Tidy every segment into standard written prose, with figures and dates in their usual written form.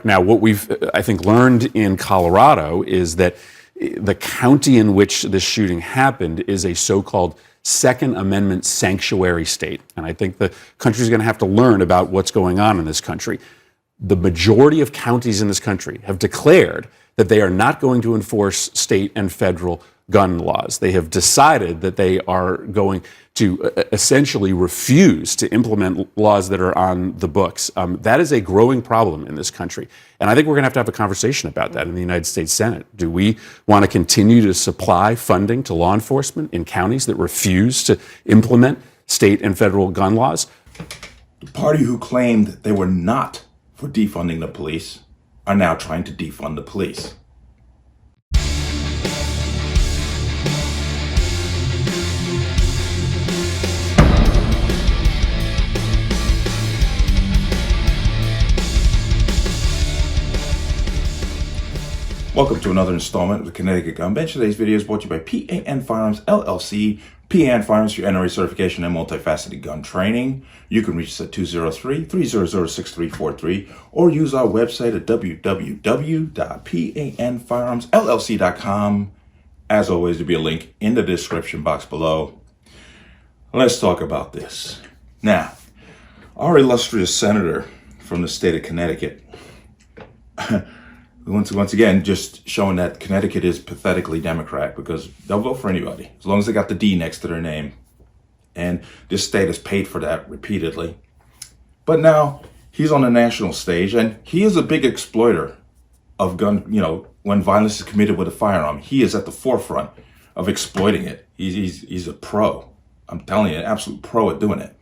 correct. Now, what we've, I think, learned in Colorado is that the county in which this shooting happened is a so-called Second Amendment sanctuary state. And I think the country's going to have to learn about what's going on in this country. The majority of counties in this country have declared that they are not going to enforce state and federal gun laws. They have decided that they are going to essentially refuse to implement laws that are on the books. That is a growing problem in this country. And I think we're going to have a conversation about that in the United States Senate. Do we want to continue to supply funding to law enforcement in counties that refuse to implement state and federal gun laws? The party who claimed they were not for defunding the police are now trying to defund the police. Welcome to another installment of the Connecticut Gun Bench. Today's video is brought to you by P.A.N. Firearms, LLC. P.A.N. Firearms for your NRA certification and multifaceted gun training. You can reach us at 203-300-6343 or use our website at www.panfirearmsllc.com. As always, there'll be a link in the description box below. Let's talk about this. Now, our illustrious senator from the state of Connecticut once again, just showing that Connecticut is pathetically Democrat because they'll vote for anybody as long as they got the D next to their name. And this state has paid for that repeatedly. But now he's on the national stage and he is a big exploiter of gun, when violence is committed with a firearm. He is at the forefront of exploiting it. He's a pro. I'm telling you, an absolute pro at doing it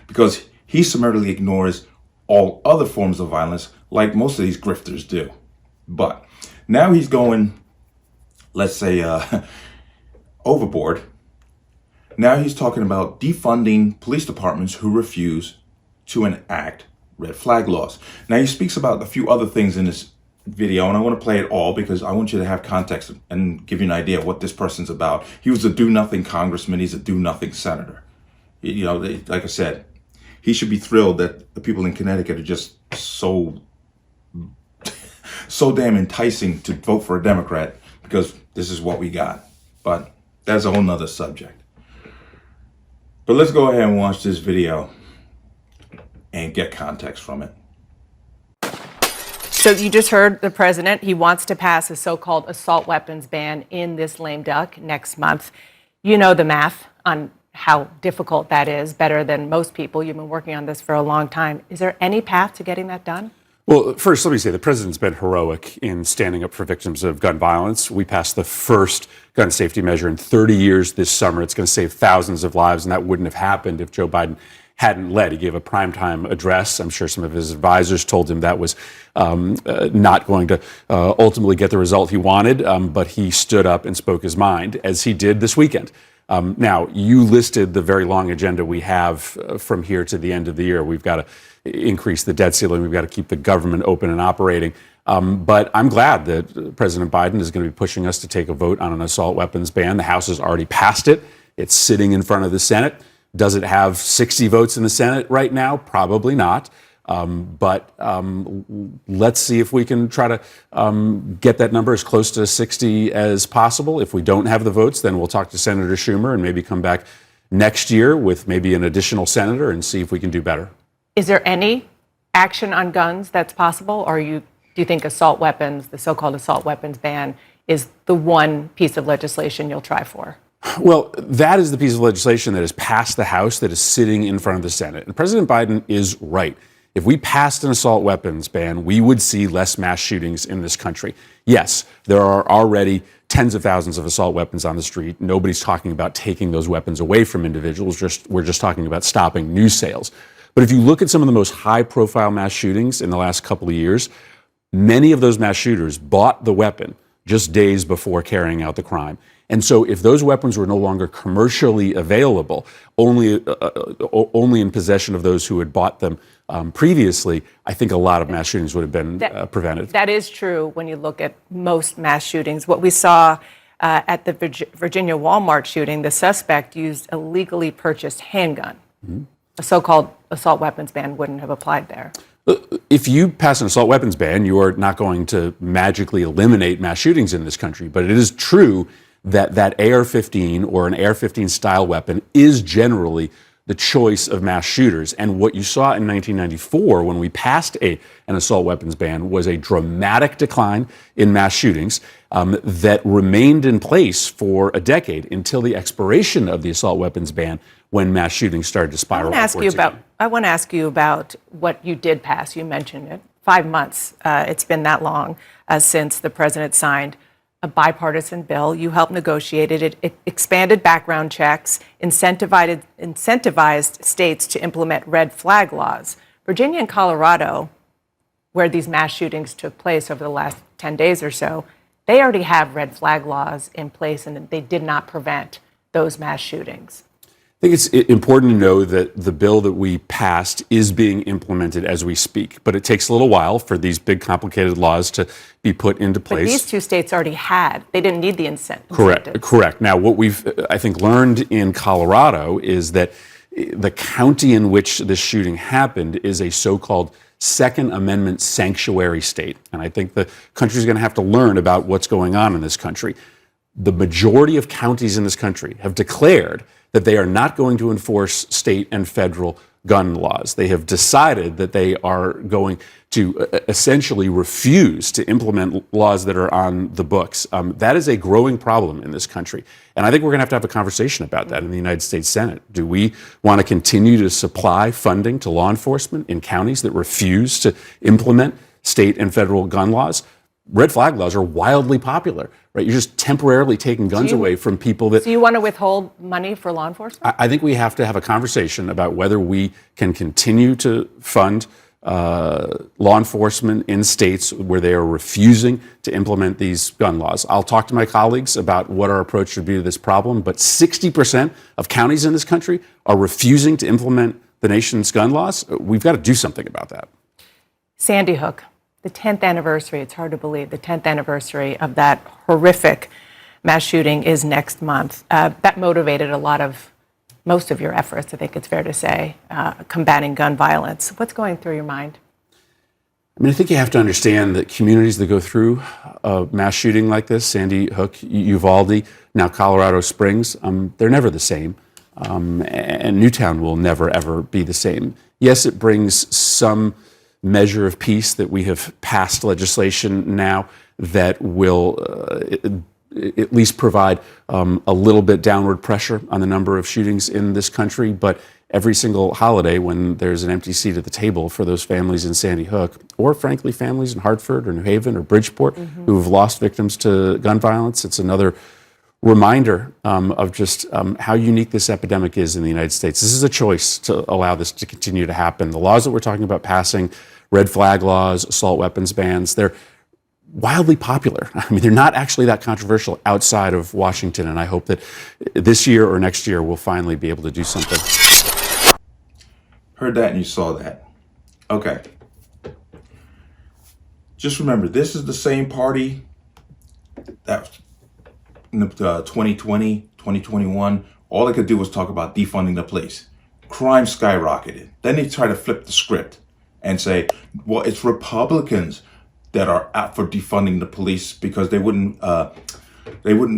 because he summarily ignores all other forms of violence like most of these grifters do. But now he's going, let's say, overboard. Now he's talking about defunding police departments who refuse to enact red flag laws. Now he speaks about a few other things in this video, and I want to play it all because I want you to have context and give you an idea of what this person's about. He was a do-nothing congressman. He's a do-nothing senator. Like I said, he should be thrilled that the people in Connecticut are just so damn enticing to vote for a Democrat because this is what we got. But that's a whole nother subject. But let's go ahead and watch this video and get context from it. So you just heard the president. He wants to pass a so-called assault weapons ban in this lame duck next month. You know the math on how difficult that is, better than most people. You've been working on this for a long time. Is there any path to getting that done? Well, first, let me say the president's been heroic in standing up for victims of gun violence. We passed the first gun safety measure in 30 years this summer. It's going to save thousands of lives, and that wouldn't have happened if Joe Biden hadn't led. He gave a primetime address. I'm sure some of his advisors told him that was not going to ultimately get the result he wanted, but he stood up and spoke his mind, as he did this weekend. Now, you listed the very long agenda we have from here to the end of the year. We've got to increase the debt ceiling. We've got to keep the government open and operating. But I'm glad that President Biden is going to be pushing us to take a vote on an assault weapons ban. The House has already passed it. It's sitting in front of the Senate. Does it have 60 votes in the Senate right now? Probably not. But let's see if we can try to get that number as close to 60 as possible. If we don't have the votes, then we'll talk to Senator Schumer and maybe come back next year with maybe an additional senator and see if we can do better. Is there any action on guns that's possible, or do you think assault weapons, the so-called assault weapons ban, is the one piece of legislation you'll try for? Well, that is the piece of legislation that has passed the House that is sitting in front of the Senate. And President Biden is right. If we passed an assault weapons ban, we would see less mass shootings in this country. Yes, there are already tens of thousands of assault weapons on the street. Nobody's talking about taking those weapons away from individuals. We're just talking about stopping new sales. But if you look at some of the most high-profile mass shootings in the last couple of years, many of those mass shooters bought the weapon just days before carrying out the crime. And so if those weapons were no longer commercially available, only in possession of those who had bought them previously, I think a lot of mass shootings would have been prevented. That is true when you look at most mass shootings. What we saw at the Virginia Walmart shooting, the suspect used a legally purchased handgun. Mm-hmm. A so-called assault weapons ban wouldn't have applied there. If you pass an assault weapons ban, you are not going to magically eliminate mass shootings in this country. But it is true that that AR-15 or an AR-15 style weapon is generally the choice of mass shooters. And what you saw in 1994 when we passed an assault weapons ban was a dramatic decline in mass shootings that remained in place for a decade until the expiration of the assault weapons ban, when mass shootings started to spiral upwards again. I want to ask you about what you did pass. You mentioned it. 5 months. It's been that long since the president signed a bipartisan bill. You helped negotiate it. It expanded background checks, incentivized states to implement red flag laws. Virginia and Colorado, where these mass shootings took place over the last 10 days or so, they already have red flag laws in place, and they did not prevent those mass shootings. I think it's important to know that the bill that we passed is being implemented as we speak, but it takes a little while for these big, complicated laws to be put into place. But these two states already had. They didn't need the incentives. Correct. Now, what we've, I think, learned in Colorado is that the county in which this shooting happened is a so-called Second Amendment sanctuary state. And I think the country's going to have to learn about what's going on in this country. The majority of counties in this country have declared that they are not going to enforce state and federal gun laws. They have decided that they are going to essentially refuse to implement laws that are on the books. That is a growing problem in this country. And I think we're going to have a conversation about that in the United States Senate. Do we want to continue to supply funding to law enforcement in counties that refuse to implement state and federal gun laws? Red flag laws are wildly popular, right? You're just temporarily taking guns away from people that... So you want to withhold money for law enforcement? I think we have to have a conversation about whether we can continue to fund law enforcement in states where they are refusing to implement these gun laws. I'll talk to my colleagues about what our approach should be to this problem, but 60% of counties in this country are refusing to implement the nation's gun laws. We've got to do something about that. Sandy Hook. The 10th anniversary, it's hard to believe, the 10th anniversary of that horrific mass shooting is next month. That motivated most of your efforts, I think it's fair to say, combating gun violence. What's going through your mind? I mean, I think you have to understand that communities that go through a mass shooting like this, Sandy Hook, Uvalde, now Colorado Springs, they're never the same. And Newtown will never, ever be the same. Yes, it brings some measure of peace that we have passed legislation now that will at least provide a little bit downward pressure on the number of shootings in this country. But every single holiday when there's an empty seat at the table for those families in Sandy Hook, or frankly families in Hartford or New Haven or Bridgeport who have lost victims to gun violence, it's another reminder of just how unique this epidemic is in the United States. This is a choice to allow this to continue to happen. The laws that we're talking about passing, red flag laws, assault weapons bans, they're wildly popular. I mean, they're not actually that controversial outside of Washington, and I hope that this year or next year we'll finally be able to do something. Heard that and you saw that. Okay. Just remember, this is the same party that in the 2020, 2021, all they could do was talk about defunding the police. Crime skyrocketed. Then they try to flip the script and say, well, it's Republicans that are out for defunding the police because they wouldn't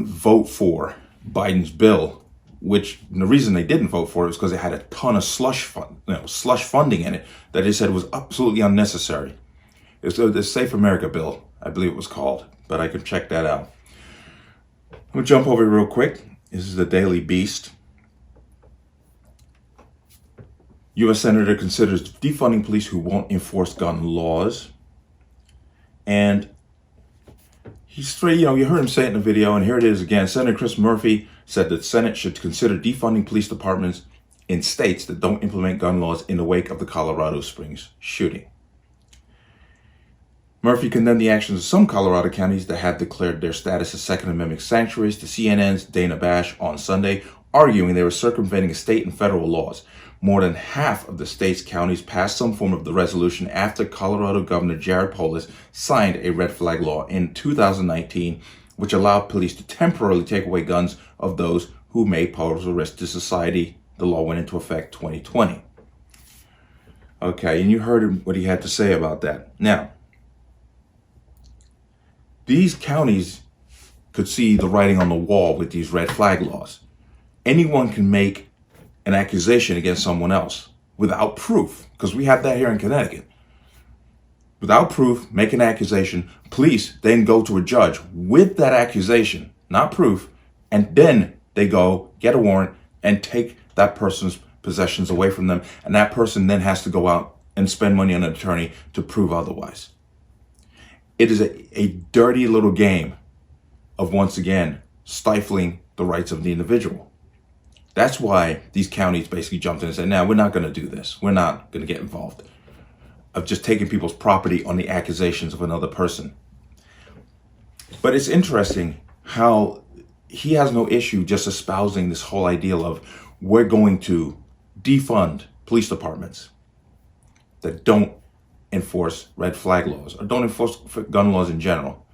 vote for Biden's bill, which the reason they didn't vote for it was because it had a ton of slush funding in it that they said was absolutely unnecessary. It's the Safe America bill, I believe it was called, but I could check that out. I'm gonna jump over it real quick. This is the Daily Beast. U.S. Senator considers defunding police who won't enforce gun laws. And he's straight, you heard him say it in the video, and here it is again. Senator Chris Murphy said that the Senate should consider defunding police departments in states that don't implement gun laws in the wake of the Colorado Springs shooting. Murphy condemned the actions of some Colorado counties that have declared their status as Second Amendment sanctuaries to CNN's Dana Bash on Sunday, arguing they were circumventing state and federal laws. More than half of the state's counties passed some form of the resolution after Colorado Governor Jared Polis signed a red flag law in 2019, which allowed police to temporarily take away guns of those who may pose a risk to society. The law went into effect 2020. Okay, and you heard what he had to say about that. Now, these counties could see the writing on the wall with these red flag laws. Anyone can make an accusation against someone else without proof, because we have that here in Connecticut. Without proof, make an accusation. Police then go to a judge with that accusation, not proof, and then they go get a warrant and take that person's possessions away from them, and that person then has to go out and spend money on an attorney to prove otherwise. It is a dirty little game of, once again, stifling the rights of the individual. That's why these counties basically jumped in and said, "No, we're not going to do this. We're not going to get involved," of just taking people's property on the accusations of another person. But it's interesting how he has no issue just espousing this whole ideal of we're going to defund police departments that don't enforce red flag laws or don't enforce gun laws in general.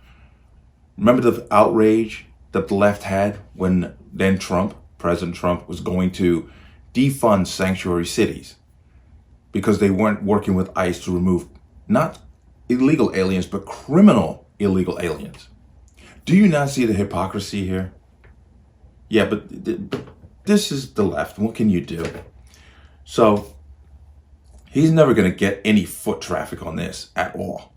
Remember the outrage that the left had when then President Trump, was going to defund sanctuary cities because they weren't working with ICE to remove not illegal aliens, but criminal illegal aliens. Do you not see the hypocrisy here? Yeah, but this is the left. What can you do? So he's never going to get any foot traffic on this at all.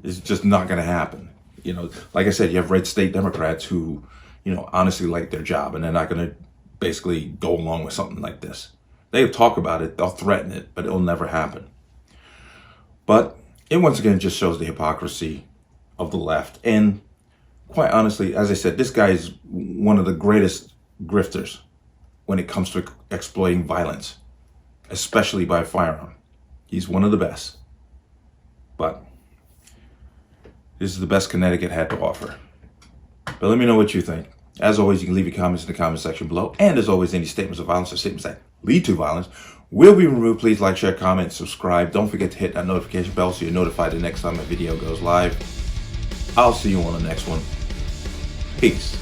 It's just not going to happen. You know, like I said, you have red state Democrats who, honestly like their job, and they're not going to basically go along with something like this. They'll talk about it, they'll threaten it, but it'll never happen. But it once again just shows the hypocrisy of the left. And quite honestly, as I said, this guy is one of the greatest grifters when it comes to exploiting violence, especially by firearm. He's one of the best. But this is the best Connecticut had to offer. But let me know what you think. As always, you can leave your comments in the comment section below. And as always, any statements of violence or statements that lead to violence will be removed. Please like, share, comment, subscribe. Don't forget to hit that notification bell so you're notified the next time a video goes live. I'll see you on the next one. Peace.